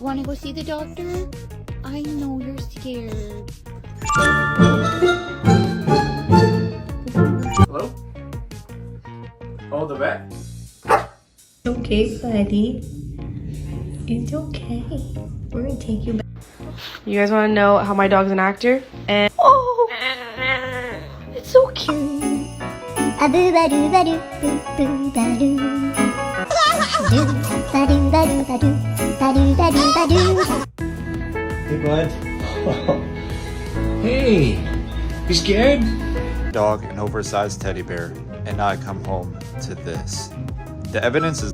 want to go see the doctor? I know you're scared. Hello? Oh, the vet? It's okay, buddy. It's okay. We're gonna take you back. You guys want to know how my dog's an actor? And oh, it's so cute. Hey, bud. Hey, you scared? Dog, an oversized teddy bear, and now I come home to this. The evidence is